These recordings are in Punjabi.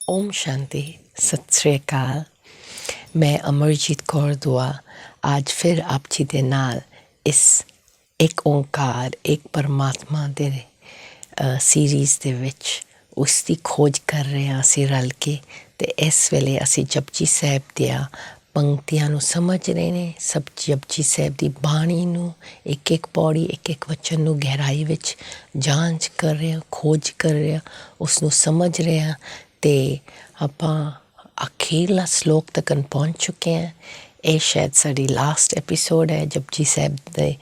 ओम शांति सत श्री अकाल। मैं अमरजीत कौर दुआ आज फिर आप जी ਦੇ ਨਾਲ ਇਸ ਇੱਕ ਓਂਕਾਰ ਇੱਕ ਪਰਮਾਤਮਾ ਦੇ ਸੀਰੀਜ਼ ਦੇ ਵਿੱਚ ਉਸ ਦੀ ਖੋਜ ਕਰ ਰਹੇ ਹਾਂ ਅਸੀਂ ਰਲ ਕੇ। ਅਤੇ ਇਸ ਵੇਲੇ ਅਸੀਂ ਜਪਜੀ ਸਾਹਿਬ ਦੀਆਂ ਪੰਕਤੀਆਂ ਨੂੰ ਸਮਝ ਰਹੇ ਨੇ। ਸਭ ਜਪਜੀ ਸਾਹਿਬ ਦੀ ਬਾਣੀ ਨੂੰ ਇੱਕ ਇੱਕ ਪੌੜੀ ਇੱਕ ਇੱਕ ਵਚਨ ਨੂੰ ਗਹਿਰਾਈ ਵਿੱਚ ਜਾਂਚ ਕਰ ਰਹੇ ਹਾਂ, ਖੋਜ ਕਰ ਰਹੇ ਹਾਂ, ਉਸ ਨੂੰ ਸਮਝ ਰਹੇ ਹਾਂ। ਅਤੇ ਆਪਾਂ ਅਖੀਰਲਾ ਸ਼ਲੋਕ ਤੱਕ ਪਹੁੰਚ ਚੁੱਕੇ ਹਾਂ। ਇਹ ਸ਼ਾਇਦ ਸਾਡੀ ਲਾਸਟ ਐਪੀਸੋਡ ਹੈ ਜਪਜੀ ਸਾਹਿਬ ਦੇ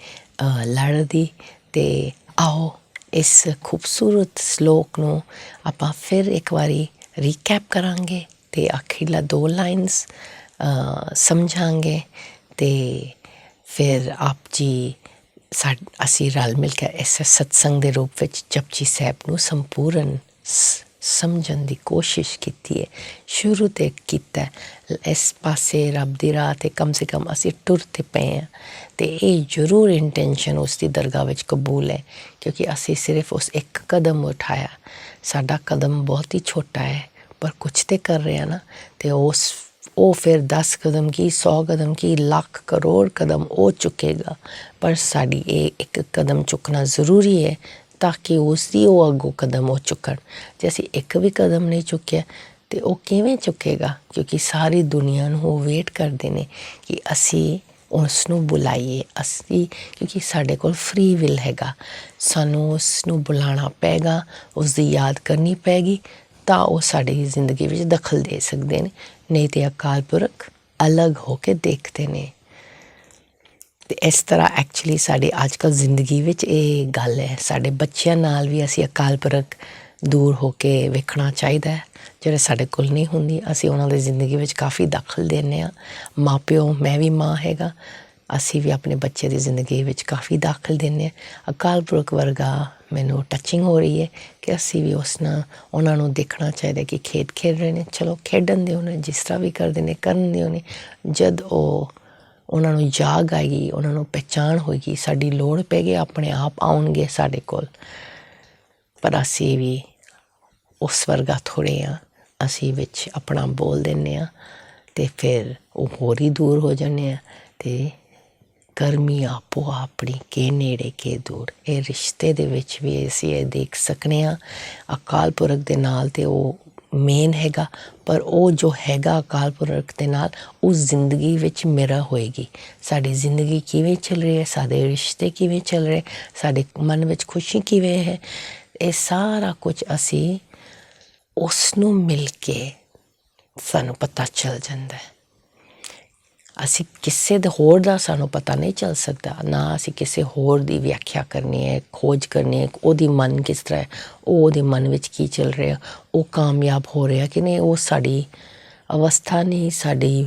ਲੜ ਦੀ। ਅਤੇ ਆਓ ਇਸ ਖੂਬਸੂਰਤ ਸ਼ਲੋਕ ਨੂੰ ਆਪਾਂ ਫਿਰ ਇੱਕ ਵਾਰੀ ਰੀਕੈਪ ਕਰਾਂਗੇ ਅਤੇ ਅਖੀਰਲਾ 2 ਲਾਈਨਸ ਸਮਝਾਂਗੇ। ਅਤੇ ਫਿਰ ਆਪ ਜੀ ਅਸੀਂ ਰਲ ਮਿਲ ਕੇ ਇਸ ਸਤਸੰਗ ਦੇ ਰੂਪ ਵਿੱਚ ਜਪਜੀ ਸਾਹਿਬ ਨੂੰ ਸੰਪੂਰਨ ਸਮਝਣ ਦੀ ਕੋਸ਼ਿਸ਼ ਕੀਤੀ ਹੈ। ਸ਼ੁਰੂ ਤੋਂ ਕੀਤਾ ਇਸ ਪਾਸੇ ਰੱਬ ਦੀ ਰਾਹ 'ਤੇ ਕਮ ਸੇ ਕਮ ਅਸੀਂ ਟੁਰਦੇ ਪਏ ਹਾਂ। ਅਤੇ ਇਹ ਜ਼ਰੂਰ ਇੰਟੈਂਸ਼ਨ ਉਸ ਦੀ ਦਰਗਾਹ ਵਿੱਚ ਕਬੂਲ ਹੈ, ਕਿਉਂਕਿ ਅਸੀਂ ਸਿਰਫ ਉਸ ਇੱਕ ਕਦਮ ਉਠਾਇਆ। ਸਾਡਾ ਕਦਮ ਬਹੁਤ ਹੀ ਛੋਟਾ ਹੈ, ਪਰ ਕੁਛ ਤਾਂ ਕਰ ਰਿਹਾ ਨਾ। ਅਤੇ ਉਹ ਫਿਰ 10 ਕਦਮ ਕੀ 100 ਕਦਮ ਕੀ ਲੱਖ ਕਰੋੜ ਕਦਮ ਉਹ ਚੁੱਕੇਗਾ। ਪਰ ਸਾਡੀ ਇਹ ਇੱਕ ਕਦਮ ਚੁੱਕਣਾ ਜ਼ਰੂਰੀ ਹੈ ਤਾਂ ਕਿ ਉਸ ਦੀ ਉਹ ਅੱਗੋਂ ਕਦਮ ਉਹ ਚੁੱਕਣ। ਜੇ ਅਸੀਂ ਇੱਕ ਵੀ ਕਦਮ ਨਹੀਂ ਚੁੱਕਿਆ ਤਾਂ ਉਹ ਕਿਵੇਂ ਚੁੱਕੇਗਾ? ਕਿਉਂਕਿ ਸਾਰੀ ਦੁਨੀਆ ਨੂੰ ਉਹ ਵੇਟ ਕਰਦੇ ਨੇ ਕਿ ਅਸੀਂ ਉਸ ਨੂੰ ਬੁਲਾਈਏ। ਕਿਉਂਕਿ ਸਾਡੇ ਕੋਲ ਫਰੀ ਵਿਲ ਹੈਗਾ, ਸਾਨੂੰ ਉਸ ਨੂੰ ਬੁਲਾਉਣਾ ਪਏਗਾ, ਉਸ ਦੀ ਯਾਦ ਕਰਨੀ ਪਏਗੀ, ਤਾਂ ਉਹ ਸਾਡੀ ਜ਼ਿੰਦਗੀ ਵਿੱਚ ਦਖਲ ਦੇ ਸਕਦੇ ਨੇ। ਨਹੀਂ ਤਾਂ ਅਕਾਲ ਪੁਰਖ ਅਲੱਗ ਹੋ ਕੇ ਦੇਖਦੇ ਨੇ। ਅਤੇ ਇਸ ਤਰ੍ਹਾਂ ਐਕਚੁਅਲੀ ਸਾਡੇ ਅੱਜ ਕੱਲ੍ਹ ਜ਼ਿੰਦਗੀ ਵਿੱਚ ਇਹ ਗੱਲ ਹੈ। ਸਾਡੇ ਬੱਚਿਆਂ ਨਾਲ ਵੀ ਅਸੀਂ ਅਕਾਲ ਪੁਰਖ ਦੂਰ ਹੋ ਕੇ ਵੇਖਣਾ ਚਾਹੀਦਾ ਹੈ। ਜਿਹੜੇ ਸਾਡੇ ਕੋਲ ਨਹੀਂ ਹੁੰਦੀ, ਅਸੀਂ ਉਹਨਾਂ ਦੀ ਜ਼ਿੰਦਗੀ ਵਿੱਚ ਕਾਫੀ ਦਖਲ ਦਿੰਦੇ ਹਾਂ। ਮਾਂ ਪਿਓ, ਮੈਂ ਵੀ ਮਾਂ ਹੈਗਾ, ਅਸੀਂ ਵੀ ਆਪਣੇ ਬੱਚੇ ਦੀ ਜ਼ਿੰਦਗੀ ਵਿੱਚ ਕਾਫੀ ਦਖਲ ਦਿੰਦੇ ਹਾਂ। ਅਕਾਲ ਪੁਰਖ ਵਰਗਾ ਮੈਨੂੰ ਟੱਚਿੰਗ ਹੋ ਰਹੀ ਹੈ ਕਿ ਅਸੀਂ ਵੀ ਉਸ ਨਾਲ ਉਹਨਾਂ ਨੂੰ ਦੇਖਣਾ ਚਾਹੀਦਾ ਕਿ ਖੇਡ ਰਹੇ ਨੇ, ਚਲੋ ਖੇਡਣ ਦਿਓ ਨੇ, ਜਿਸ ਤਰ੍ਹਾਂ ਵੀ ਕਰਦੇ ਨੇ ਕਰਨ ਦਿਓ ਨੇ। ਜਦ ਉਹਨਾਂ ਨੂੰ ਜਾਗ ਆਏਗੀ, ਉਹਨਾਂ ਨੂੰ ਪਹਿਚਾਣ ਹੋਏਗੀ, ਸਾਡੀ ਲੋੜ ਪੈਗੀ, ਆਪਣੇ ਆਪ ਆਉਣਗੇ ਸਾਡੇ ਕੋਲ। ਪਰ ਅਸੀਂ ਵੀ ਉਸ ਵਰਗਾ ਥੋੜ੍ਹੇ ਹਾਂ। ਅਸੀਂ ਵਿੱਚ ਆਪਣਾ ਬੋਲ ਦਿੰਦੇ ਹਾਂ ਅਤੇ ਫਿਰ ਉਹ ਹੋਰ ਹੀ ਦੂਰ ਹੋ ਜਾਂਦੇ ਹਾਂ। ਅਤੇ ਕਰਮੀ ਆਪੋ ਆਪਣੀ ਕੇ ਨੇੜੇ ਕੇ ਦੂਰ। ਇਹ ਰਿਸ਼ਤੇ ਦੇ ਵਿੱਚ ਵੀ ਅਸੀਂ ਇਹ ਦੇਖ ਸਕਦੇ ਹਾਂ। ਅਕਾਲ ਪੁਰਖ ਦੇ ਨਾਲ ਤਾਂ ਉਹ ਮੇਨ ਹੈਗਾ, ਪਰ ਉਹ ਜੋ ਹੈਗਾ ਅਕਾਲ ਪੁਰਖ ਦੇ ਨਾਲ ਉਸ ਜ਼ਿੰਦਗੀ ਵਿੱਚ ਮੇਰਾ ਹੋਏਗੀ। ਸਾਡੀ ਜ਼ਿੰਦਗੀ ਕਿਵੇਂ ਚੱਲ ਰਹੀ ਹੈ, ਸਾਡੇ ਰਿਸ਼ਤੇ ਕਿਵੇਂ ਚੱਲ ਰਹੇ, ਸਾਡੇ ਮਨ ਵਿੱਚ ਖੁਸ਼ੀ ਕਿਵੇਂ ਹੈ, ਇਹ ਸਾਰਾ ਕੁਝ ਅਸੀਂ ਉਸ ਨੂੰ ਮਿਲ ਕੇ ਸਾਨੂੰ ਪਤਾ ਚੱਲ ਜਾਂਦਾ ਹੈ। ਅਸੀਂ ਕਿਸੇ ਦੇ ਹੋਰ ਦਾ ਸਾਨੂੰ ਪਤਾ ਨਹੀਂ ਚੱਲ ਸਕਦਾ, ਨਾ ਅਸੀਂ ਕਿਸੇ ਹੋਰ ਦੀ ਵਿਆਖਿਆ ਕਰਨੀ ਹੈ, ਖੋਜ ਕਰਨੀ ਹੈ ਉਹਦੀ ਮਨ ਕਿਸ ਤਰ੍ਹਾਂ ਹੈ, ਉਹਦੇ ਮਨ ਵਿੱਚ ਕੀ ਚੱਲ ਰਿਹਾ, ਉਹ ਕਾਮਯਾਬ ਹੋ ਰਿਹਾ ਕਿ ਨਹੀਂ। ਉਹ ਸਾਡੀ ਅਵਸਥਾ ਨਹੀਂ, ਸਾਡੀ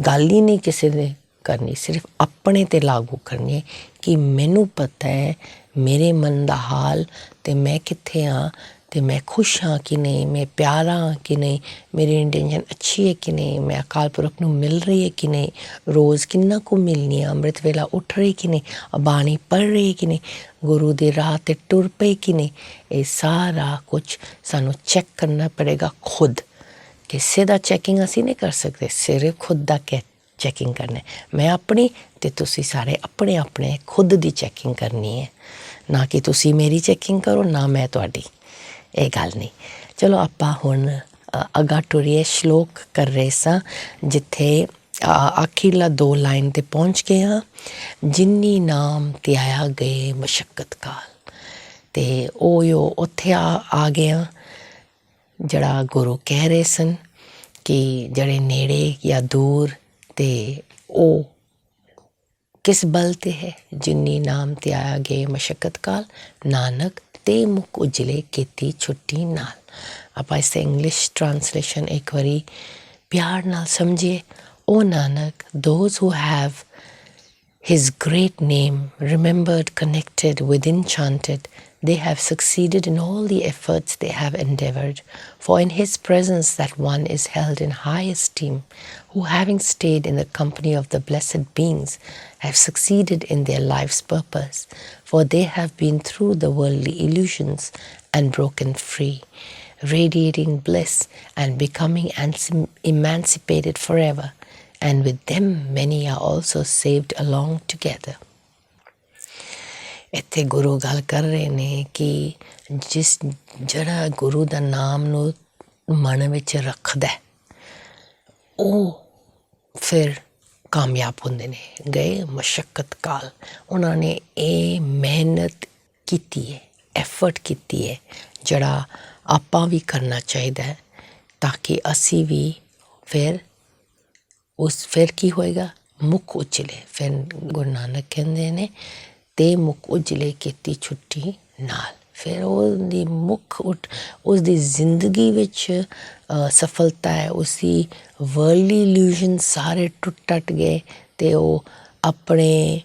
ਗੱਲ ਹੀ ਨਹੀਂ ਕਿਸੇ ਨੇ ਕਰਨੀ। ਸਿਰਫ ਆਪਣੇ 'ਤੇ ਲਾਗੂ ਕਰਨੀ ਹੈ ਕਿ ਮੈਨੂੰ ਪਤਾ ਹੈ ਮੇਰੇ ਮਨ ਦਾ ਹਾਲ ਅਤੇ ਮੈਂ ਕਿੱਥੇ ਹਾਂ, ਅਤੇ ਮੈਂ ਖੁਸ਼ ਹਾਂ ਕਿ ਨਹੀਂ, ਮੈਂ ਪਿਆਰਾ ਹਾਂ ਕਿ ਨਹੀਂ, ਮੇਰੀ ਇੰਟੈਂਸ਼ਨ ਅੱਛੀ ਹੈ ਕਿ ਨਹੀਂ, ਮੈਂ ਅਕਾਲ ਪੁਰਖ ਨੂੰ ਮਿਲ ਰਹੀ ਹੈ ਕਿ ਨਹੀਂ, ਰੋਜ਼ ਕਿੰਨਾ ਕੁ ਮਿਲਣੀ ਹੈ, ਅੰਮ੍ਰਿਤ ਵੇਲਾ ਉੱਠ ਰਹੀ ਕਿ ਨਹੀਂ, ਬਾਣੀ ਪੜ੍ਹ ਰਹੀ ਕਿ ਨਹੀਂ, ਗੁਰੂ ਦੀ ਰਾਹ 'ਤੇ ਟੁਰ ਪਈ ਕਿ ਨਹੀਂ। ਇਹ ਸਾਰਾ ਕੁਝ ਸਾਨੂੰ ਚੈੱਕ ਕਰਨਾ ਪੜੇਗਾ ਖੁਦ। ਕਿਸੇ ਦਾ ਚੈਕਿੰਗ ਅਸੀਂ ਨਹੀਂ ਕਰ ਸਕਦੇ, ਸਿਰਫ ਖੁਦ ਦਾ ਚੈਕਿੰਗ ਕਰਨਾ। ਮੈਂ ਆਪਣੀ ਅਤੇ ਤੁਸੀਂ ਸਾਰੇ ਆਪਣੇ ਆਪਣੇ ਖੁਦ ਦੀ ਚੈਕਿੰਗ ਕਰਨੀ ਹੈ। ਨਾ ਕਿ ਤੁਸੀਂ ਮੇਰੀ ਚੈਕਿੰਗ ਕਰੋ, ਨਾ ਮੈਂ ਤੁਹਾਡੀ। ਇਹ ਗੱਲ ਨਹੀਂ। ਚਲੋ ਆਪਾਂ ਹੁਣ ਅੱਗਾ ਟੁਰੀਏ। ਸ਼ਲੋਕ ਕਰ ਰਹੇ ਸਾਂ ਜਿੱਥੇ ਅਖੀਰਲਾ 2 ਲਾਈਨ 'ਤੇ ਪਹੁੰਚ ਗਏ ਹਾਂ। ਜਿਨੀ ਨਾਮ ਧਿਆਇਆ ਗਏ ਮਸ਼ੱਕਤ ਕਾਲ। ਅਤੇ ਉਹ ਉੱਥੇ ਆ ਗਏ ਹਾਂ ਜਿਹੜਾ ਗੁਰੂ ਕਹਿ ਰਹੇ ਸਨ ਕਿ ਜਿਹੜੇ ਨੇੜੇ ਜਾਂ ਦੂਰ, ਅਤੇ ਉਹ ਕਿਸ ਬਲ 'ਤੇ ਹੈ। ਜਿਨੀ ਨਾਮ ਧਿਆਇਆ ਗਏ ਮਸ਼ੱਕਤ ਕਾਲ, ਨਾਨਕ ਤੇ ਮੁਖ ਉਜਲੇ ਕੀਤੀ ਛੁੱਟੀ ਨਾਲ। ਆਪਾਂ ਇਸ ਇੰਗਲਿਸ਼ ਟਰਾਂਸਲੇਸ਼ਨ ਇੱਕ ਵਾਰੀ ਪਿਆਰ ਨਾਲ ਸਮਝੀਏ। ਓ Nanak, those who have his great name remembered, connected with, enchanted, they have succeeded in all the efforts they have endeavoured. For in his presence that one is held in high esteem, who having stayed in the company of the blessed beings have succeeded in their life's purpose, for they have been through the worldly illusions and broken free. radiating bliss and becoming emancipated forever. And with them, many are also saved along together. ਇੱਥੇ ਗੁਰੂ ਗੱਲ ਕਰ ਰਹੇ ਨੇ ਕਿ ਜਿਹੜਾ ਗੁਰੂ ਦਾ ਨਾਮ ਨੂੰ ਮਨ ਵਿੱਚ ਰੱਖਦਾ ਉਹ ਫਿਰ ਕਾਮਯਾਬ ਹੁੰਦੇ ਨੇ। ਗਏ ਮੁਸ਼ੱਕਤ ਕਾਲ, ਉਹਨਾਂ ਨੇ ਇਹ ਮਿਹਨਤ ਕੀਤੀ ਹੈ, ਐਫਰਟ ਕੀਤੀ ਹੈ, ਜਿਹੜਾ ਆਪਾਂ ਵੀ ਕਰਨਾ ਚਾਹੀਦਾ ਹੈ ਤਾਂ ਕਿ ਅਸੀਂ ਵੀ ਫਿਰ ਕੀ ਹੋਏਗਾ, ਮੁੱਖ ਉਜਲੇ। ਫਿਰ ਗੁਰੂ ਨਾਨਕ ਕਹਿੰਦੇ ਨੇ ਤੇ ਮੁੱਖ ਉਜਲੇ ਕੀਤੀ ਛੁੱਟੀ ਨਾਲ। ਫਿਰ ਉਹਦੀ ਉਸਦੀ ਜ਼ਿੰਦਗੀ ਵਿੱਚ ਸਫਲਤਾ ਹੈ, ਉਸਦੀ ਵਰਲਡਲੀ ਇਲੂਜ਼ਨ ਸਾਰੇ ਟੁੱਟ ਗਏ ਅਤੇ ਉਹ ਆਪਣੇ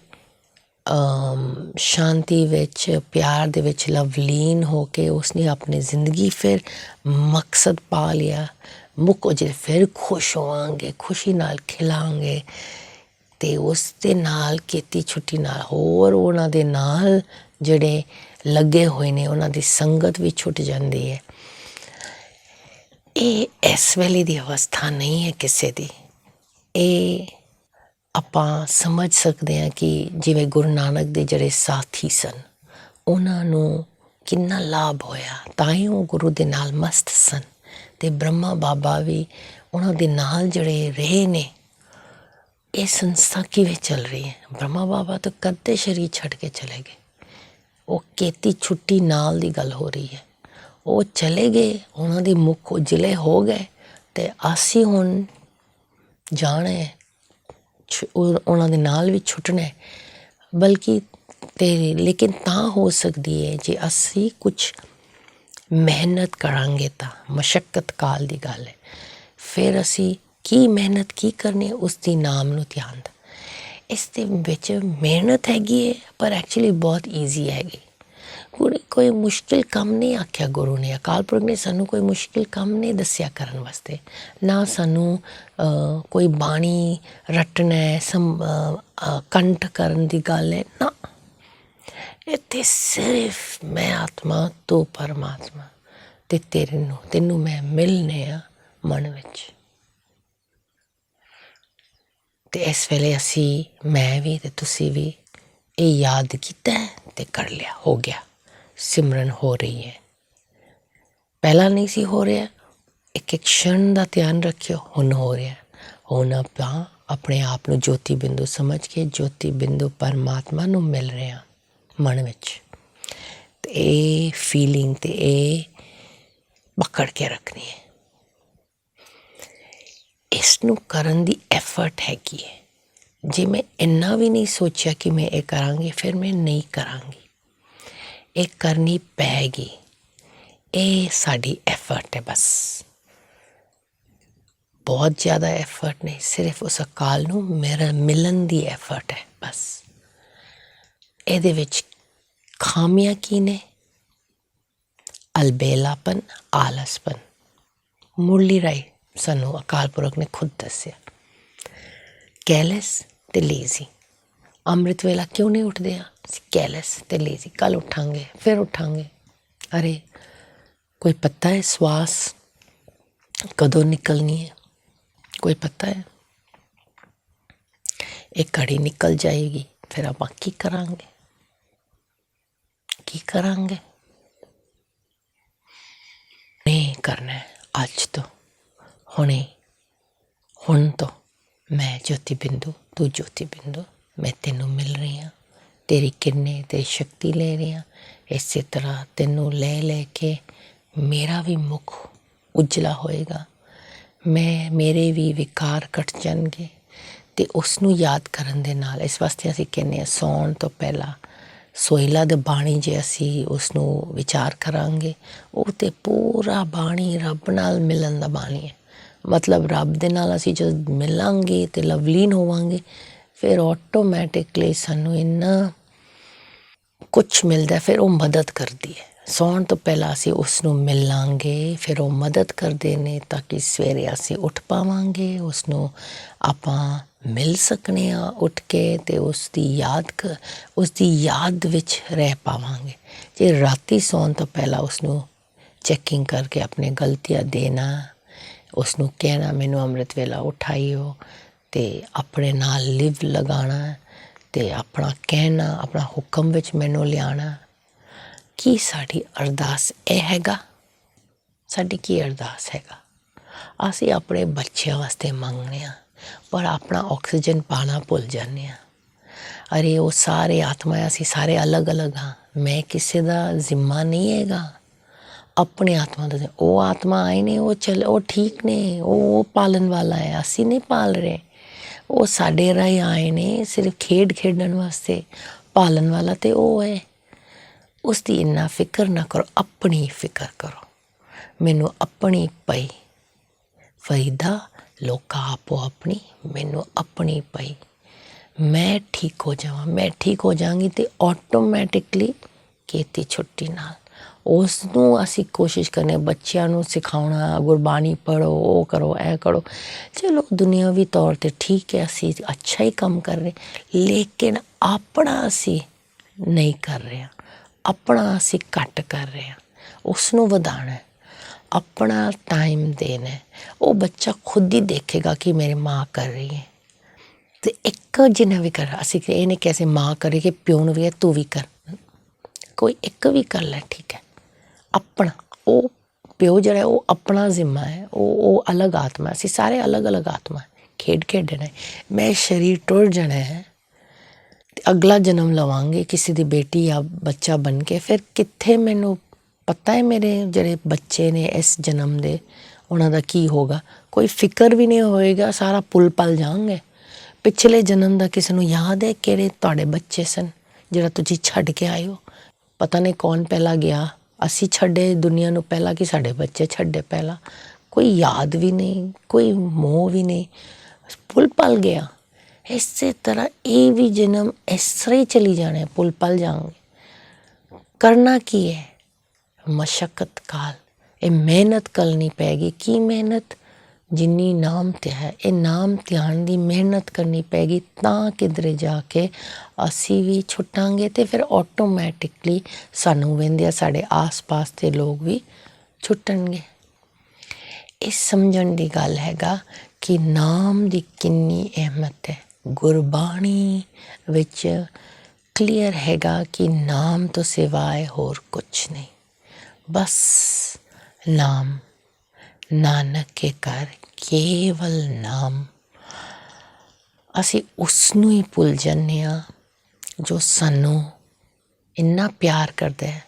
ਸ਼ਾਂਤੀ ਵਿੱਚ, ਪਿਆਰ ਦੇ ਵਿੱਚ ਲਵਲੀਨ ਹੋ ਕੇ ਉਸਨੇ ਆਪਣੀ ਜ਼ਿੰਦਗੀ ਫਿਰ ਮਕਸਦ ਪਾ ਲਿਆ। ਮੁੱਕ ਉਜਲੇ ਫਿਰ ਖੁਸ਼ ਹੋਵਾਂਗੇ, ਖੁਸ਼ੀ ਨਾਲ ਖਿਲਾਂਗੇ ਅਤੇ ਉਸ ਦੇ ਨਾਲ ਕੀਤੀ ਛੁੱਟੀ ਨਾਲ ਹੋਰ ਉਹਨਾਂ ਦੇ ਨਾਲ ਜਿਹੜੇ ਲੱਗੇ ਹੋਏ ਨੇ ਉਹਨਾਂ ਦੀ ਸੰਗਤ ਵੀ ਛੁੱਟ ਜਾਂਦੀ ਹੈ। ਇਹ ਇਸ ਵੇਲੇ ਦੀ ਅਵਸਥਾ ਨਹੀਂ ਹੈ ਕਿਸੇ ਦੀ। ਇਹ ਆਪਾਂ ਸਮਝ ਸਕਦੇ ਹਾਂ ਕਿ ਜਿਵੇਂ ਗੁਰੂ ਨਾਨਕ ਦੇ ਜਿਹੜੇ ਸਾਥੀ ਸਨ ਉਹਨਾਂ ਨੂੰ ਕਿੰਨਾ ਲਾਭ ਹੋਇਆ, ਤਾਂ ਹੀ ਉਹ ਗੁਰੂ ਦੇ ਨਾਲ ਮਸਤ ਸਨ। ਅਤੇ ਬ੍ਰਹਮਾ ਬਾਬਾ ਵੀ ਉਹਨਾਂ ਦੇ ਨਾਲ ਜਿਹੜੇ ਰਹੇ ਨੇ। ਇਹ ਸੰਸਥਾ ਕਿਵੇਂ ਚੱਲ ਰਹੀ ਹੈ? ਬ੍ਰਹਮਾ ਬਾਬਾ ਤਾਂ ਕਦੇ ਸਰੀਰ ਛੱਡ ਕੇ ਚਲੇ ਗਏ। ਉਹ ਕੀਤੀ ਛੁੱਟੀ ਨਾਲ ਦੀ ਗੱਲ ਹੋ ਰਹੀ ਹੈ। ਉਹ ਚਲੇ ਗਏ, ਉਹਨਾਂ ਦੀ ਮੁੱਖ ਉਜਲੇ ਹੋ ਗਏ ਅਤੇ ਅਸੀਂ ਹੁਣ ਜਾਣਾ ਹੈ, ਉਹਨਾਂ ਦੇ ਨਾਲ ਵੀ ਛੁੱਟਣਾ। ਬਲਕਿ ਲੇਕਿਨ ਤਾਂ ਹੋ ਸਕਦੀ ਹੈ ਜੇ ਅਸੀਂ ਕੁਛ ਮਿਹਨਤ ਕਰਾਂਗੇ ਤਾਂ। ਮੁਸ਼ੱਕਤ ਕਾਲ ਦੀ ਗੱਲ ਹੈ। ਫਿਰ ਅਸੀਂ ਕੀ ਮਿਹਨਤ ਕੀ ਕਰਨੀ, ਉਸ ਦੀ ਨਾਮ ਨੂੰ ਧਿਆਨ ਦਾ। ਇਸ ਦੇ ਵਿੱਚ ਮਿਹਨਤ ਹੈਗੀ ਹੈ ਪਰ ਐਕਚੁਅਲੀ ਬਹੁਤ ਈਜ਼ੀ ਹੈਗੀ। ਕੋਈ ਮੁਸ਼ਕਿਲ ਕੰਮ ਨਹੀਂ ਆਖਿਆ ਗੁਰੂ ਨੇ, ਅਕਾਲ ਪੁਰਖ ਨੇ ਸਾਨੂੰ ਕੋਈ ਮੁਸ਼ਕਿਲ ਕੰਮ ਨਹੀਂ ਦੱਸਿਆ ਕਰਨ ਵਾਸਤੇ। ਨਾ ਸਾਨੂੰ ਕੋਈ ਬਾਣੀ ਰਟਣਾ ਕੰਠ ਕਰਨ ਦੀ ਗੱਲ ਹੈ ਨਾ। ਇੱਥੇ ਸਿਰਫ ਮੈਂ ਆਤਮਾ ਤੂੰ ਪਰਮਾਤਮਾ ਅਤੇ ਤੈਨੂੰ ਮੈਂ ਮਿਲਣੇ ਆ ਮਨ ਵਿੱਚ। ਅਤੇ ਇਸ ਵੇਲੇ ਅਸੀਂ, ਮੈਂ ਵੀ ਅਤੇ ਤੁਸੀਂ ਵੀ ਇਹ ਯਾਦ ਕੀਤਾ ਅਤੇ ਕਰ ਲਿਆ, ਹੋ ਗਿਆ। ਸਿਮਰਨ ਹੋ ਰਹੀ ਹੈ, ਪਹਿਲਾਂ ਨਹੀਂ ਸੀ ਹੋ ਰਿਹਾ। ਇੱਕ ਕਸ਼ਣ ਦਾ ਧਿਆਨ ਰੱਖਿਓ, ਹੁਣ ਹੋ ਰਿਹਾ। ਹੁਣ ਆਪਾਂ ਆਪਣੇ ਆਪ ਨੂੰ ਜੋਤੀ ਬਿੰਦੂ ਸਮਝ ਕੇ ਜੋਤੀ ਬਿੰਦੂ ਪਰਮਾਤਮਾ ਨੂੰ ਮਿਲ ਰਹੇ ਹਾਂ ਮਨ ਵਿੱਚ। ਅਤੇ ਇਹ ਫੀਲਿੰਗ ਅਤੇ ਇਹ ਪਕੜ ਕੇ ਰੱਖਣੀ ਹੈ। ਇਸ ਨੂੰ ਕਰਨ ਦੀ ਐਫਰਟ ਹੈਗੀ ਹੈ। ਜੇ ਮੈਂ ਇੰਨਾ ਵੀ ਨਹੀਂ ਸੋਚਿਆ ਕਿ ਮੈਂ ਇਹ ਕਰਾਂਗੀ, ਫਿਰ ਮੈਂ ਨਹੀਂ ਕਰਾਂਗੀ। ਇਹ ਕਰਨੀ ਪਏਗੀ। ਇਹ ਸਾਡੀ ਐਫਰਟ ਹੈ ਬਸ। ਬਹੁਤ ਜ਼ਿਆਦਾ ਐਫਰਟ ਨਹੀਂ, ਸਿਰਫ ਉਸ ਅਕਾਲ ਨੂੰ ਮਿਲਣ ਦੀ ਐਫਰਟ ਹੈ ਬਸ। ਇਹਦੇ ਵਿੱਚ ਖਾਮੀਆਂ ਕੀ ਨੇ? ਅਲਬੇਲਾਪਨ, ਆਲਸਪਨ। ਮੁਰਲੀ ਰਾਏ ਸਾਨੂੰ ਅਕਾਲ ਪੁਰਖ ਨੇ ਖੁਦ ਦੱਸਿਆ। ਕੇਅਰਲੈਸ ਅਤੇ ਲੇਜ਼ੀ। ਅੰਮ੍ਰਿਤ ਵੇਲਾ ਕਿਉਂ ਨਹੀਂ ਉੱਠਦੇ ਹਾਂ? ਅਸੀਂ ਕੇਅਰਲੈਸ ਅਤੇ ਲੇਜ਼ੀ। ਕੱਲ੍ਹ ਉੱਠਾਂਗੇ, ਫਿਰ ਉੱਠਾਂਗੇ। ਅਰੇ ਕੋਈ ਪਤਾ ਹੈ ਸਵਾਸ ਕਦੋਂ ਨਿਕਲਣੀ ਹੈ? ਕੋਈ ਪਤਾ ਹੈ? ਇਹ ਘੜੀ ਨਿਕਲ ਜਾਏਗੀ, ਫਿਰ ਆਪਾਂ ਕੀ ਕਰਾਂਗੇ? ਕੀ ਕਰਾਂਗੇ? ਨਹੀਂ ਕਰਨਾ ਅੱਜ ਤੋਂ, ਹੁਣੇ, ਹੁਣ ਤੋਂ। ਮੈਂ ਜੋਤੀ ਬਿੰਦੂ, ਤੂੰ ਜੋਤੀ ਬਿੰਦੂ। ਮੈਂ ਤੈਨੂੰ ਮਿਲ ਰਹੀ ਹਾਂ, ਤੇਰੀ ਕਿਰਨੇ, ਤੇਰੀ ਸ਼ਕਤੀ ਲੈ ਰਹੀ ਹਾਂ। ਇਸੇ ਤਰ੍ਹਾਂ ਤੈਨੂੰ ਲੈ ਕੇ ਮੇਰਾ ਵੀ ਮੁੱਖ ਉਜਲਾ ਹੋਏਗਾ। ਮੇਰੇ ਵੀ ਵਿਕਾਰ ਘਟ ਜਾਣਗੇ। ਅਤੇ ਉਸ ਨੂੰ ਯਾਦ ਕਰਨ ਦੇ ਨਾਲ, ਇਸ ਵਾਸਤੇ ਅਸੀਂ ਕਹਿੰਦੇ ਹਾਂ ਸੌਣ ਤੋਂ ਪਹਿਲਾਂ ਸੋਹਿਲਾ ਦੀ ਬਾਣੀ ਜੇ ਅਸੀਂ ਉਸ ਨੂੰ ਵਿਚਾਰ ਕਰਾਂਗੇ, ਉਹ ਤਾਂ ਪੂਰਾ ਬਾਣੀ ਰੱਬ ਨਾਲ ਮਿਲਣ ਦਾ ਬਾਣੀ ਹੈ। ਮਤਲਬ ਰੱਬ ਦੇ ਨਾਲ ਅਸੀਂ ਜਦ ਮਿਲਾਂਗੇ ਅਤੇ ਲਵਲੀਨ ਹੋਵਾਂਗੇ, ਫਿਰ ਆਟੋਮੈਟਿਕਲੀ ਸਾਨੂੰ ਇੰਨਾ ਕੁਛ ਮਿਲਦਾ। ਫਿਰ ਉਹ ਮਦਦ ਕਰਦੀ ਹੈ। ਸੌਣ ਤੋਂ ਪਹਿਲਾਂ ਅਸੀਂ ਉਸ ਨੂੰ ਮਿਲਾਂਗੇ, ਫਿਰ ਉਹ ਮਦਦ ਕਰਦੇ ਨੇ ਤਾਂ ਕਿ ਸਵੇਰੇ ਅਸੀਂ ਉੱਠ ਪਾਵਾਂਗੇ, ਉਸ ਨੂੰ ਆਪਾਂ ਮਿਲ ਸਕਦੇ ਹਾਂ ਉੱਠ ਕੇ, ਅਤੇ ਉਸ ਦੀ ਯਾਦ ਵਿੱਚ ਰਹਿ ਪਾਵਾਂਗੇ। ਜੇ ਰਾਤੀ ਸੌਣ ਤੋਂ ਪਹਿਲਾਂ ਉਸ ਨੂੰ ਚੈਕਿੰਗ ਕਰਕੇ ਆਪਣੇ ਗਲਤੀਆਂ ਦੇਣਾ, ਉਸਨੂੰ ਕਹਿਣਾ ਮੈਨੂੰ ਅੰਮ੍ਰਿਤ ਵੇਲਾ ਉਠਾਈਓ, ਅਤੇ ਆਪਣੇ ਨਾਲ ਲਿਵ ਲਗਾਉਣਾ, ਅਤੇ ਆਪਣਾ ਕਹਿਣਾ, ਆਪਣਾ ਹੁਕਮ ਵਿੱਚ ਮੈਨੂੰ ਲਿਆਉਣਾ। ਕੀ ਸਾਡੀ ਅਰਦਾਸ ਇਹ ਹੈਗਾ? ਸਾਡੀ ਕੀ ਅਰਦਾਸ ਹੈਗਾ? ਅਸੀਂ ਆਪਣੇ ਬੱਚਿਆਂ ਵਾਸਤੇ ਮੰਗਦੇ ਹਾਂ, ਪਰ ਆਪਣਾ ਆਕਸੀਜਨ ਪਾਣਾ ਭੁੱਲ ਜਾਂਦੇ ਹਾਂ। ਅਰੇ ਉਹ ਸਾਰੇ ਆਤਮਾ, ਅਸੀਂ ਸਾਰੇ ਅਲੱਗ ਅਲੱਗ ਹਾਂ। ਮੈਂ ਕਿਸੇ ਦਾ ਜ਼ਿੰਮਾ ਨਹੀਂ ਹੈਗਾ। ਆਪਣੇ ਆਤਮਾ ਦਾ ਉਹ ਆਤਮਾ ਆਏ ਨੇ, ਉਹ ਠੀਕ ਨੇ, ਉਹ ਪਾਲਣ ਵਾਲਾ ਹੈ। ਅਸੀਂ ਨਹੀਂ ਪਾਲ ਰਹੇ। ਉਹ ਸਾਡੇ ਰਾਹੀਂ ਆਏ ਨੇ ਸਿਰਫ ਖੇਡਣ ਵਾਸਤੇ। ਪਾਲਣ ਵਾਲਾ ਤਾਂ ਉਹ ਹੈ। ਉਸ ਦੀ ਇੰਨਾ ਫਿਕਰ ਨਾ ਕਰੋ, ਆਪਣੀ ਫਿਕਰ ਕਰੋ। ਮੈਨੂੰ ਆਪਣੀ ਪਈ ਫਰੀਦਾ, ਲੋਕਾਂ ਆਪੋ ਆਪਣੀ, ਮੈਨੂੰ ਆਪਣੀ ਪਈ। ਮੈਂ ਠੀਕ ਹੋ ਜਾਵਾਂ, ਮੈਂ ਠੀਕ ਹੋ ਜਾਵਾਂਗੀ ਅਤੇ ਆਟੋਮੈਟਿਕਲੀ ਕੀਤੀ ਛੁੱਟੀ ਨਾਲ ਉਸ ਨੂੰ ਅਸੀਂ ਕੋਸ਼ਿਸ਼ ਕਰਨੇ ਬੱਚਿਆਂ ਨੂੰ ਸਿਖਾਉਣਾ, ਗੁਰਬਾਣੀ ਪੜ੍ਹੋ, ਉਹ ਕਰੋ, ਇਹ ਕਰੋ। ਚਲੋ ਦੁਨਿਆਵੀ ਤੌਰ 'ਤੇ ਠੀਕ ਹੈ, ਅਸੀਂ ਅੱਛਾ ਹੀ ਕੰਮ ਕਰ ਰਹੇ, ਲੇਕਿਨ ਆਪਣਾ ਅਸੀਂ ਨਹੀਂ ਕਰ ਰਹੇ ਹਾਂ। ਆਪਣਾ ਅਸੀਂ ਘੱਟ ਕਰ ਰਹੇ ਹਾਂ। ਉਸ ਨੂੰ ਵਧਾਉਣਾ, ਆਪਣਾ ਟਾਈਮ ਦੇਣਾ। ਉਹ ਬੱਚਾ ਖੁਦ ਹੀ ਦੇਖੇਗਾ ਕਿ ਮੇਰੀ ਮਾਂ ਕਰ ਰਹੀ ਹੈ। ਅਤੇ ਇੱਕ ਜਿਹਨੇ ਵੀ ਕਰ, ਅਸੀਂ ਇਹ ਨਹੀਂ ਕੈਸੇ ਮਾਂ ਕਰੇ ਕਿ ਪਿਓ ਨੂੰ ਵੀ ਤੂੰ ਵੀ ਕਰ, ਕੋਈ ਇੱਕ ਵੀ ਕਰ ਲੈ, ਠੀਕ ਹੈ। ਆਪਣਾ ਉਹ ਪਿਓ ਜਿਹੜਾ ਉਹ ਆਪਣਾ ਜ਼ਿੰਮਾ ਹੈ, ਉਹ ਅਲੱਗ ਆਤਮਾ। ਅਸੀਂ ਸਾਰੇ ਅਲੱਗ ਅਲੱਗ ਆਤਮਾ ਖੇਡਣਾ ਹੈ। ਮੈਂ ਸਰੀਰ ਟੁੱਟ ਜਾਣਾ ਹੈ ਅਤੇ ਅਗਲਾ ਜਨਮ ਲਵਾਂਗੇ ਕਿਸੇ ਦੀ ਬੇਟੀ ਜਾਂ ਬੱਚਾ ਬਣ ਕੇ। ਫਿਰ ਕਿੱਥੇ ਮੈਨੂੰ ਪਤਾ ਹੈ ਮੇਰੇ ਜਿਹੜੇ ਬੱਚੇ ਨੇ ਇਸ ਜਨਮ ਦੇ, ਉਹਨਾਂ ਦਾ ਕੀ ਹੋਗਾ? ਕੋਈ ਫਿਕਰ ਵੀ ਨਹੀਂ ਹੋਏਗਾ, ਸਾਰਾ ਭੁੱਲ ਭੱਲ ਜਾਵਾਂਗੇ। ਪਿਛਲੇ ਜਨਮ ਦਾ ਕਿਸੇ ਨੂੰ ਯਾਦ ਹੈ ਕਿਹੜੇ ਤੁਹਾਡੇ ਬੱਚੇ ਸਨ ਜਿਹੜਾ ਤੁਸੀਂ ਛੱਡ ਕੇ ਆਏ ਹੋ? ਪਤਾ ਨਹੀਂ ਕੌਣ ਪਹਿਲਾਂ ਗਿਆ। ਅਸੀਂ ਛੱਡੇ ਦੁਨੀਆ ਨੂੰ ਪਹਿਲਾਂ ਕਿ ਸਾਡੇ ਬੱਚੇ ਛੱਡੇ ਪਹਿਲਾਂ? ਕੋਈ ਯਾਦ ਵੀ ਨਹੀਂ, ਕੋਈ ਮੋਹ ਵੀ ਨਹੀਂ, ਭੁੱਲ ਭੱਲ ਗਿਆ। ਇਸੇ ਤਰ੍ਹਾਂ ਇਹ ਵੀ ਜਨਮ ਇਸ ਤਰ੍ਹਾਂ ਹੀ ਚਲੀ ਜਾਣਾ, ਭੁੱਲ ਭੱਲ ਜਾਵਾਂਗੇ। ਕਰਨਾ ਕੀ ਹੈ? ਮਸ਼ੱਕਤ ਕਾਲ, ਇਹ ਮਿਹਨਤ ਕਰਨੀ ਪਏਗੀ। ਕੀ ਮਿਹਨਤ? ਜਿੰਨੀ ਨਾਮ ਤੇ ਹੈ, ਇਹ ਨਾਮ ਧਿਆਨ ਦੀ ਮਿਹਨਤ ਕਰਨੀ ਪਏਗੀ, ਤਾਂ ਕਿਧਰੇ ਜਾ ਕੇ ਅਸੀਂ ਵੀ ਛੁੱਟਾਂਗੇ। ਅਤੇ ਫਿਰ ਆਟੋਮੈਟਿਕਲੀ ਸਾਨੂੰ ਵਹਿੰਦੇ ਸਾਡੇ ਆਸ ਪਾਸ ਦੇ ਲੋਕ ਵੀ ਛੁੱਟਣਗੇ। ਇਹ ਸਮਝਣ ਦੀ ਗੱਲ ਹੈਗਾ ਕਿ ਨਾਮ ਦੀ ਕਿੰਨੀ ਅਹਿਮੀਅਤ ਹੈ। ਗੁਰਬਾਣੀ ਵਿੱਚ ਕਲੀਅਰ ਹੈਗਾ ਕਿ ਨਾਮ ਤੋਂ ਸਿਵਾਏ ਹੋਰ ਕੁਛ ਨਹੀਂ, ਬਸ ਨਾਮ। ਨਾਨਕ ਕੇ ਘਰ ਕੇਵਲ ਨਾਮ। ਅਸੀਂ ਉਸ ਨੂੰ ਹੀ ਭੁੱਲ ਜਾਂਦੇ ਹਾਂ ਜੋ ਸਾਨੂੰ ਇੰਨਾ ਪਿਆਰ ਕਰਦਾ ਹੈ,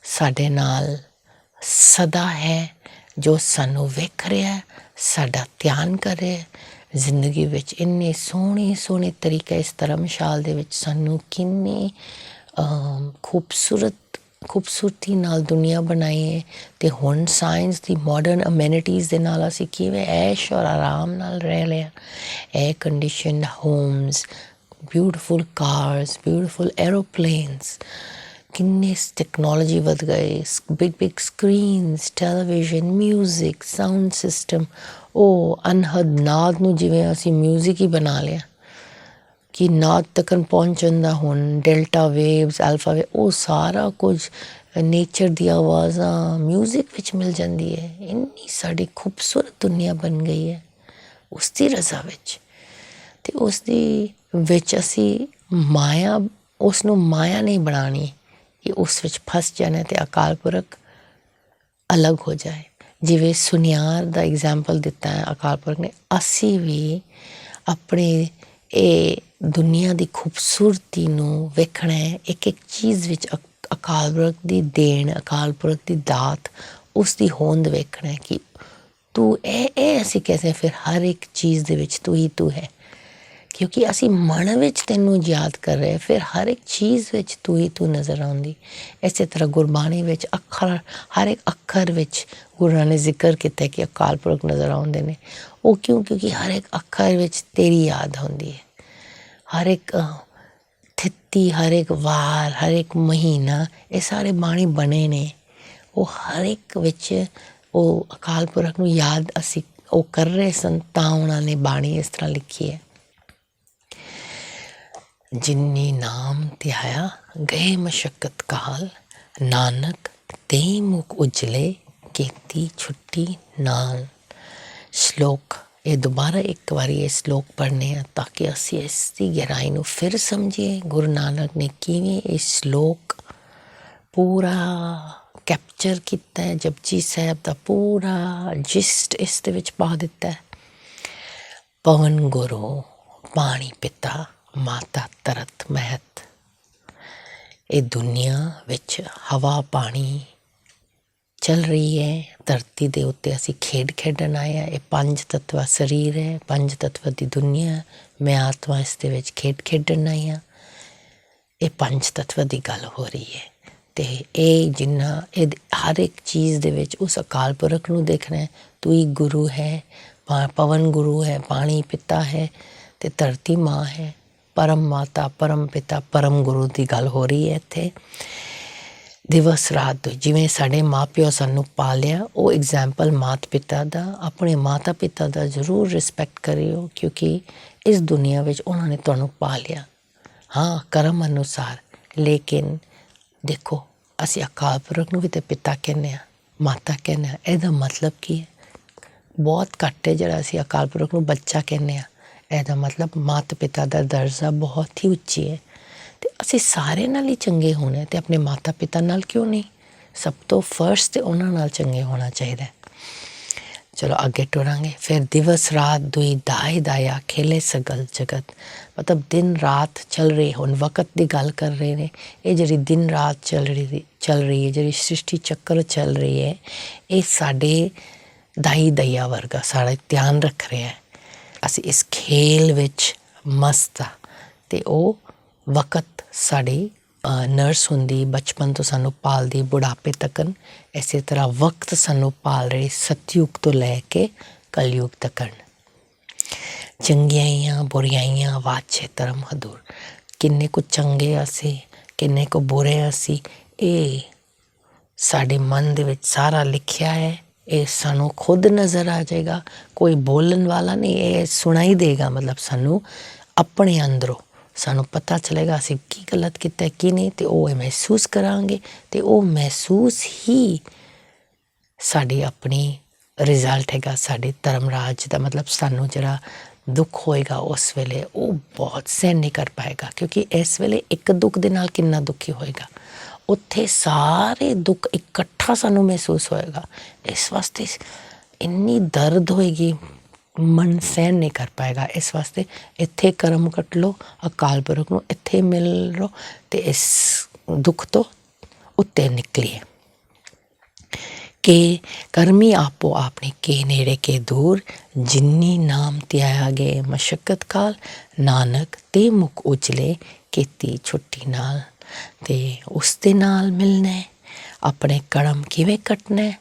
ਸਾਡੇ ਨਾਲ ਸਦਾ ਹੈ, ਜੋ ਸਾਨੂੰ ਵੇਖ ਰਿਹਾ, ਸਾਡਾ ਧਿਆਨ ਕਰ ਰਿਹਾ। ਜ਼ਿੰਦਗੀ ਵਿੱਚ ਇੰਨੇ ਸੋਹਣੇ ਤਰੀਕੇ ਇਸ ਧਰਮਸ਼ਾਲ ਦੇ ਵਿੱਚ ਸਾਨੂੰ ਕਿੰਨੀ ਖੂਬਸੂਰਤੀ ਨਾਲ ਦੁਨੀਆ ਬਣਾਈ ਹੈ। ਅਤੇ ਹੁਣ ਸਾਇੰਸ ਦੀ ਮਾਡਰਨ ਅਮੈਨਿਟੀਜ਼ ਦੇ ਨਾਲ ਅਸੀਂ ਕਿਵੇਂ ਐਸ਼ ਔਰ ਆਰਾਮ ਨਾਲ ਰਹਿ ਲਿਆ। Air conditioned homes, beautiful cars, beautiful aeroplanes, ਕਿੰਨੀ ਟੈਕਨੋਲੋਜੀ ਵੱਧ ਗਈ। Big screens, television, music, sound system. ਉਹ ਅਨਹਦ ਨਾਦ ਨੂੰ ਜਿਵੇਂ ਅਸੀਂ ਮਿਊਜ਼ਿਕ ਹੀ ਬਣਾ ਲਿਆ ਕਿ ਨਾਦ ਤੱਕ ਪਹੁੰਚਣ ਦਾ। ਹੁਣ ਡੈਲਟਾ ਵੇਵਸ, ਐਲਫਾ ਵੇਵ, ਉਹ ਸਾਰਾ ਕੁਝ ਨੇਚਰ ਦੀਆਂ ਆਵਾਜ਼ਾਂ ਮਿਊਜ਼ਿਕ ਵਿੱਚ ਮਿਲ ਜਾਂਦੀ ਹੈ। ਇੰਨੀ ਸਾਡੀ ਖੂਬਸੂਰਤ ਦੁਨੀਆ ਬਣ ਗਈ ਹੈ ਉਸ ਦੀ ਰਜ਼ਾ ਵਿੱਚ। ਅਤੇ ਉਸ ਦੀ ਵਿੱਚ ਅਸੀਂ ਮਾਇਆ, ਉਸ ਨੂੰ ਮਾਇਆ ਨਹੀਂ ਬਣਾਉਣੀ ਕਿ ਉਸ ਵਿੱਚ ਫਸ ਜਾਣਾ ਅਤੇ ਅਕਾਲ ਪੁਰਖ ਅਲੱਗ ਹੋ ਜਾਏ। ਜਿਵੇਂ ਸੁਨਿਆਰ ਦਾ ਐਗਜ਼ਾਮਪਲ ਦਿੱਤਾ ਹੈ ਅਕਾਲ ਪੁਰਖ ਨੇ, ਅਸੀਂ ਵੀ ਆਪਣੇ ਇਹ ਦੁਨੀਆ ਦੀ ਖੂਬਸੂਰਤੀ ਨੂੰ ਵੇਖਣਾ ਹੈ। ਇੱਕ ਇੱਕ ਚੀਜ਼ ਵਿੱਚ ਅਕਾਲ ਪੁਰਖ ਦੀ ਦੇਣ, ਅਕਾਲ ਪੁਰਖ ਦੀ ਦਾਤ, ਉਸ ਦੀ ਹੋਂਦ ਵੇਖਣਾ ਹੈ ਕਿ ਤੂੰ ਇਹ ਅਸੀਂ ਕਹਿੰਦੇ ਫਿਰ ਹਰ ਇੱਕ ਚੀਜ਼ ਦੇ ਵਿੱਚ ਤੂੰ ਹੀ ਤੂੰ ਹੈ, ਕਿਉਂਕਿ ਅਸੀਂ ਮਨ ਵਿੱਚ ਤੈਨੂੰ ਯਾਦ ਕਰ ਰਹੇ, ਫਿਰ ਹਰ ਇੱਕ ਚੀਜ਼ ਵਿੱਚ ਤੂੰ ਹੀ ਤੂੰ ਨਜ਼ਰ ਆਉਂਦੀ। ਇਸੇ ਤਰ੍ਹਾਂ ਗੁਰਬਾਣੀ ਵਿੱਚ ਅੱਖਰ, ਹਰ ਇੱਕ ਅੱਖਰ ਵਿੱਚ ਗੁਰੂਆਂ ਨੇ ਜ਼ਿਕਰ ਕੀਤਾ ਕਿ ਅਕਾਲ ਪੁਰਖ ਨਜ਼ਰ ਆਉਂਦੇ ਨੇ। ਉਹ ਕਿਉਂਕਿ ਹਰ ਇੱਕ ਅੱਖਰ ਵਿੱਚ ਤੇਰੀ ਯਾਦ ਹੁੰਦੀ ਹੈ। ਹਰ ਇੱਕ ਥਿੱਤੀ, ਹਰ ਇੱਕ ਵਾਰ, ਹਰ ਇੱਕ ਮਹੀਨਾ, ਇਹ ਸਾਰੇ ਬਾਣੀ ਬਣੇ ਨੇ। ਉਹ ਹਰ ਇੱਕ ਵਿੱਚ ਉਹ ਅਕਾਲ ਪੁਰਖ ਨੂੰ ਯਾਦ ਅਸੀਂ ਉਹ ਕਰ ਰਹੇ ਸਨ, ਤਾਂ ਉਹਨਾਂ ਨੇ ਬਾਣੀ ਇਸ ਤਰ੍ਹਾਂ ਲਿਖੀ ਹੈ। ਜਿਨੀ ਨਾਮ ਧਿਆਇਆ ਗਏ ਮਸ਼ੱਕਤ ਕਾਲ, ਨਾਨਕ ਤੇ ਮੁਖ ਉਜਲੇ ਕੀਤੀ ਛੁੱਟੀ ਨਾਲ। ਸ਼ਲੋਕ ਇਹ ਦੁਬਾਰਾ ਇੱਕ ਵਾਰੀ ਇਹ ਸ਼ਲੋਕ ਪੜ੍ਹਨੇ ਆ ਤਾਂ ਕਿ ਅਸੀਂ ਇਸ ਦੀ ਗਹਿਰਾਈ ਨੂੰ ਫਿਰ ਸਮਝੀਏ। ਗੁਰੂ ਨਾਨਕ ਨੇ ਕਿਵੇਂ ਇਹ ਸ਼ਲੋਕ ਪੂਰਾ ਕੈਪਚਰ ਕੀਤਾ ਹੈ, ਜਪਜੀ ਸਾਹਿਬ ਦਾ ਪੂਰਾ ਜਿਸਟ ਇਸ ਦੇ ਵਿੱਚ ਪਾ ਦਿੱਤਾ ਹੈ। ਪਵਨ ਗੁਰੂ ਪਾਣੀ ਪਿਤਾ ਮਾਤਾ ਤਰਤ ਮਹਿਤ। ਇਹ ਦੁਨੀਆ ਵਿੱਚ ਹਵਾ ਪਾਣੀ ਚੱਲ ਰਹੀ ਹੈ। ਧਰਤੀ ਦੇ ਉੱਤੇ ਅਸੀਂ ਖੇਡ ਖੇਡਣ ਆਏ ਹਾਂ। ਇਹ ਪੰਜ ਤੱਤਵਾ ਸਰੀਰ ਹੈ, ਪੰਜ ਤੱਤਵਾ ਦੀ ਦੁਨੀਆ। ਮੈਂ ਆਤਮਾ ਇਸ ਦੇ ਵਿੱਚ ਖੇਡ ਖੇਡਣ ਆਈ ਹਾਂ। ਇਹ ਪੰਜ ਤੱਤਵਾ ਦੀ ਗੱਲ ਹੋ ਰਹੀ ਹੈ ਅਤੇ ਇਹ ਜਿੰਨਾ ਇਹ ਹਰ ਇੱਕ ਚੀਜ਼ ਦੇ ਵਿੱਚ ਉਸ ਅਕਾਲ ਪੁਰਖ ਨੂੰ ਦੇਖਣਾ ਹੈ। ਤੂੰ ਹੀ ਗੁਰੂ ਹੈ, ਪਵਨ ਗੁਰੂ ਹੈ, ਪਾਣੀ ਪਿਤਾ ਹੈ ਅਤੇ ਧਰਤੀ ਮਾਂ ਹੈ। ਪਰਮ ਮਾਤਾ ਪਰਮ ਪਿਤਾ ਪਰਮ ਗੁਰੂ ਦੀ ਗੱਲ ਹੋ ਰਹੀ ਹੈ ਇੱਥੇ। ਦਿਵਸ ਰਾਤ ਜਿਵੇਂ ਸਾਡੇ ਮਾਂ ਪਿਓ ਸਾਨੂੰ ਪਾਲਿਆ, ਉਹ ਐਗਜ਼ਾਮਪਲ ਮਾਤਾ ਪਿਤਾ ਦਾ। ਆਪਣੇ ਮਾਤਾ ਪਿਤਾ ਦਾ ਜ਼ਰੂਰ ਰਿਸਪੈਕਟ ਕਰਿਓ ਕਿਉਂਕਿ ਇਸ ਦੁਨੀਆ ਵਿੱਚ ਉਹਨਾਂ ਨੇ ਤੁਹਾਨੂੰ ਪਾਲਿਆ, ਹਾਂ ਕਰਮ ਅਨੁਸਾਰ। ਲੇਕਿਨ ਦੇਖੋ ਅਸੀਂ ਅਕਾਲ ਪੁਰਖ ਨੂੰ ਵੀ ਤਾਂ ਪਿਤਾ ਕਹਿੰਦੇ ਹਾਂ, ਮਾਤਾ ਕਹਿੰਦੇ ਹਾਂ। ਇਹਦਾ ਮਤਲਬ ਕੀ ਹੈ? ਬਹੁਤ ਘੱਟ ਹੈ ਜਿਹੜਾ ਅਸੀਂ ਅਕਾਲ ਪੁਰਖ ਨੂੰ ਬੱਚਾ ਕਹਿੰਦੇ ਹਾਂ। ਇਹਦਾ ਮਤਲਬ ਮਾਤਾ ਪਿਤਾ ਦਾ ਦਰਜਾ ਬਹੁਤ ਹੀ ਉੱਚੀ ਹੈ ਅਤੇ ਅਸੀਂ ਸਾਰੇ ਨਾਲ ਹੀ ਚੰਗੇ ਹੋਣੇ ਅਤੇ ਆਪਣੇ ਮਾਤਾ ਪਿਤਾ ਨਾਲ ਕਿਉਂ ਨਹੀਂ? ਸਭ ਤੋਂ ਫਰਸਟ ਤਾਂ ਉਹਨਾਂ ਨਾਲ ਚੰਗੇ ਹੋਣਾ ਚਾਹੀਦਾ। ਚਲੋ ਅੱਗੇ ਟੁਰਾਂਗੇ। ਫਿਰ ਦਿਵਸ ਰਾਤ ਦੁਈ ਦਾਏ ਦਾਇਆ ਖੇਲੇ ਸਗਲ ਜਗਤ। ਮਤਲਬ ਦਿਨ ਰਾਤ ਚੱਲ ਰਹੀ, ਹੁਣ ਵਕਤ ਦੀ ਗੱਲ ਕਰ ਰਹੇ ਨੇ। ਇਹ ਜਿਹੜੀ ਦਿਨ ਰਾਤ ਚੱਲ ਰਹੀ ਹੈ, ਜਿਹੜੀ ਸ੍ਰਿਸ਼ਟੀ ਚੱਕਰ ਚੱਲ ਰਹੀ ਹੈ, ਇਹ ਸਾਡੇ ਦਾਈ ਦਈਆ ਵਰਗਾ ਸਾਡਾ ਧਿਆਨ ਰੱਖ ਰਿਹਾ ਹੈ। ਅਸੀਂ ਇਸ ਖੇਲ ਵਿੱਚ ਮਸਤ ਹਾਂ ਅਤੇ ਉਹ ਵਕਤ ਸਾਡੀ ਨਰਸ ਹੁੰਦੀ, ਬਚਪਨ ਤੋਂ ਸਾਨੂੰ ਪਾਲਦੀ ਬੁਢਾਪੇ ਤੱਕਣ। ਇਸੇ ਤਰ੍ਹਾਂ ਵਕਤ ਸਾਨੂੰ ਪਾਲ ਰਹੀ ਸਤਯੁਗ ਤੋਂ ਲੈ ਕੇ ਕਲਯੁਗ ਤੱਕਣ। ਚੰਗਿਆਈਆਂ ਬੁਰਿਆਈਆਂ ਵਾਛੇ ਧਰਮ ਹਦੂਰ। ਕਿੰਨੇ ਕੁ ਚੰਗੇ ਅਸੀਂ, ਕਿੰਨੇ ਕੁ ਬੁਰੇ ਅਸੀਂ, ਇਹ ਸਾਡੇ ਮਨ ਦੇ ਵਿੱਚ ਸਾਰਾ ਲਿਖਿਆ ਹੈ। ਇਹ ਸਾਨੂੰ ਖੁਦ ਨਜ਼ਰ ਆ ਜਾਏਗਾ, ਕੋਈ ਬੋਲਣ ਵਾਲਾ ਨਹੀਂ, ਇਹ ਸੁਣਾਈ ਦੇਗਾ। ਮਤਲਬ ਸਾਨੂੰ ਆਪਣੇ ਅੰਦਰੋਂ ਸਾਨੂੰ ਪਤਾ ਚੱਲੇਗਾ ਅਸੀਂ ਕੀ ਗਲਤ ਕੀਤਾ ਕੀ ਨਹੀਂ, ਅਤੇ ਉਹ ਇਹ ਮਹਿਸੂਸ ਕਰਾਂਗੇ ਅਤੇ ਉਹ ਮਹਿਸੂਸ ਹੀ ਸਾਡੀ ਆਪਣੀ ਰਿਜ਼ਲਟ ਹੈਗਾ ਸਾਡੇ ਧਰਮ ਰਾਜ ਦਾ। ਮਤਲਬ ਸਾਨੂੰ ਜਿਹੜਾ ਦੁੱਖ ਹੋਏਗਾ ਉਸ ਵੇਲੇ ਉਹ ਬਹੁਤ ਸਹਿਣ ਨਹੀਂ ਕਰ ਪਾਏਗਾ ਕਿਉਂਕਿ ਇਸ ਵੇਲੇ ਇੱਕ ਦੁੱਖ ਦੇ ਨਾਲ ਕਿੰਨਾ ਦੁਖੀ ਹੋਏਗਾ, ਉੱਥੇ ਸਾਰੇ ਦੁੱਖ ਇਕੱਠਾ ਸਾਨੂੰ ਮਹਿਸੂਸ ਹੋਏਗਾ। ਇਸ ਵਾਸਤੇ ਇੰਨੀ ਦਰਦ ਹੋਏਗੀ, ਮਨ ਸਹਿਣ ਨਹੀਂ ਕਰ ਪਾਏਗਾ। ਇਸ ਵਾਸਤੇ ਇੱਥੇ ਕਰਮ ਕੱਟ ਲਓ, ਅਕਾਲ ਪੁਰਖ ਨੂੰ ਇੱਥੇ ਮਿਲ ਲਓ ਅਤੇ ਇਸ ਦੁੱਖ ਤੋਂ ਉੱਤੇ ਨਿਕਲੀਏ। ਕਿ ਕਰਮੀ ਆਪੋ ਆਪਣੇ ਕੇ ਨੇੜੇ ਕੇ ਦੂਰ, ਜਿੰਨੀ ਨਾਮ ਧਿਆਇਆ ਗਏ ਮਸ਼ੱਕਤ ਕਾਲ, ਨਾਨਕ ਤੇ ਮੁਖ ਉਜਲੇ ਕੀਤੀ ਛੁੱਟੀ ਨਾਲ। ਅਤੇ ਉਸ ਦੇ ਨਾਲ ਮਿਲਣਾ, ਆਪਣੇ ਕਰਮ ਕਿਵੇਂ ਕੱਟਣਾ?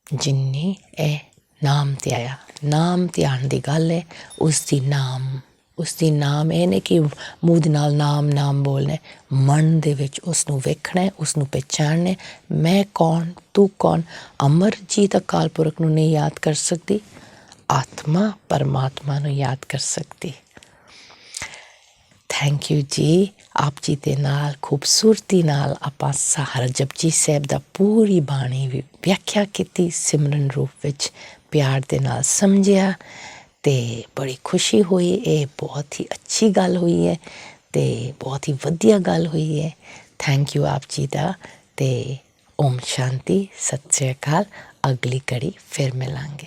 ਜਿੰਨੀ ਇਹ ਨਾਮ ਧਿਆਇਆ, ਨਾਮ ਧਿਆਨ ਦੀ ਗੱਲ ਹੈ। ਉਸ ਦੀ ਨਾਮ ਇਹ ਨਹੀਂ ਕਿ ਮੂੰਹ ਦੇ ਨਾਲ ਨਾਮ ਬੋਲਣਾ, ਮਨ ਦੇ ਵਿੱਚ ਉਸ ਨੂੰ ਵੇਖਣਾ, ਉਸ ਨੂੰ ਪਹਿਚਾਣਨਾ। ਮੈਂ ਕੌਣ, ਤੂੰ ਕੌਣ? ਅਮਰਜੀਤ ਅਕਾਲ ਪੁਰਖ ਨੂੰ ਨਹੀਂ ਯਾਦ ਕਰ ਸਕਦੀ, ਆਤਮਾ ਪਰਮਾਤਮਾ ਨੂੰ ਯਾਦ ਕਰ ਸਕਦੀ। ਥੈਂਕ ਯੂ ਜੀ। ਆਪ ਜੀ ਦੇ ਨਾਲ ਖੂਬਸੂਰਤੀ ਨਾਲ ਆਪਾਂ ਸਾਰਾ ਜਪਜੀ ਸਾਹਿਬ ਦਾ ਪੂਰੀ ਬਾਣੀ ਵਿਆਖਿਆ ਕੀਤੀ, ਸਿਮਰਨ ਰੂਪ ਵਿੱਚ ਪਿਆਰ ਦੇ ਨਾਲ ਸਮਝਿਆ ਅਤੇ ਬੜੀ ਖੁਸ਼ੀ ਹੋਈ। ਇਹ ਬਹੁਤ ਹੀ ਅੱਛੀ ਗੱਲ ਹੋਈ ਹੈ ਅਤੇ ਬਹੁਤ ਹੀ ਵਧੀਆ ਗੱਲ ਹੋਈ ਹੈ। ਥੈਂਕ ਯੂ ਆਪ ਜੀ ਦਾ। ਅਤੇ ਓਮ ਸ਼ਾਂਤੀ, ਸਤਿ ਸ਼੍ਰੀ ਅਕਾਲ। ਅਗਲੀ ਕੜੀ ਫਿਰ ਮਿਲਾਂਗੇ।